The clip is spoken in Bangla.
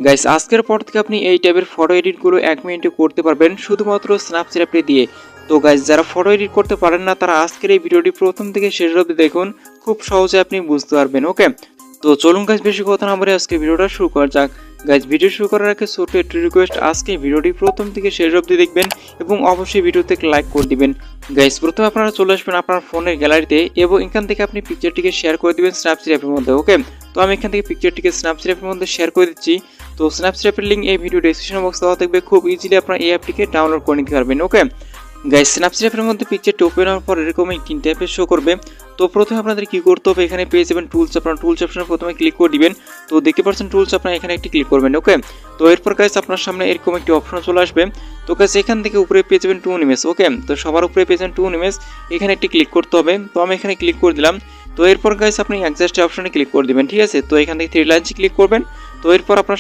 গাইস আজকের পর থেকে আপনি এই টাইপের ফটো এডিটগুলো 1 মিনিটে করতে পারবেন শুধুমাত্র স্ন্যাপচ্যাট অ্যাপটি দিয়ে। তো গাইস যারা ফটো এডিট করতে পারেন না তারা আজকের এই ভিডিওটি প্রথম থেকে শেষ অবধি দেখুন, খুব সহজে আপনি বুঝতে পারবেন। ওকে, তো চলুন গাইস বেশি কথা না বলে আজকে ভিডিওটা শুরু করা যাক। গাইস ভিডিও শুরু করার আগে ছোট্ট একটি রিকোয়েস্ট, আজকে ভিডিওটি প্রথম থেকে শেষ অবধি দেখবেন এবং অবশ্যই ভিডিওতে লাইক করে দিবেন। গাইস প্রথমে আপনারা চলে আসবেন আপনার ফোনের গ্যালারিতে এবং এখান থেকে আপনি পিকচারটিকে শেয়ার করে দিবেন স্ন্যাপচ্যাট অ্যাপের মধ্যে। ওকে, তো আমি এখান থেকে পিকচারটিকে স্ন্যাপচ্যাট অ্যাপের মধ্যে শেয়ার করে দিচ্ছি। তো স্ন্যাপচ্যাট অ্যাপের লিঙ্ক এই ভিডিও ডেসক্রিপশন বক্সে দেওয়া থাকবে, খুব ইজিলি আপনারা এই অ্যাপটিকে ডাউনলোড করে নিতে পারবেন। ওকে গাইস, স্ন্যাপচ্যাট অ্যাপের মধ্যে পিকচারটি ওপেন হওয়ার পর এরকম একটি ইন্টারফেস শো করবে। তো প্রথমে আপনাদের কি করতে হবে, এখানে পেয়ে যাবেন টুলস, আপনারা টুলস অপশনে প্রথমে ক্লিক করে দিবেন। তো দেখতে পাচ্ছেন টুলস, আপনারা এখানে একটি ক্লিক করবেন। ওকে, তো এরপর গাইস আপনার সামনে এরকম একটি অপশন চলে আসবে। তো গাইস এখান থেকে উপরে পেয়ে যাবেন টুন ইমেজ। ওকে, তো সবার উপরে পেয়ে যাবেন টুন ইমেজ, এখানে একটি ক্লিক করতে হবে। তো আমি এখানে ক্লিক করে দিলাম। তো এরপর গাইস আপনি অ্যাডজাস্ট অপশনে ক্লিক করে দিবেন। ঠিক আছে, তো এখান থেকে থ্রি লাইনসে ক্লিক করবেন। তো এরপর আপনার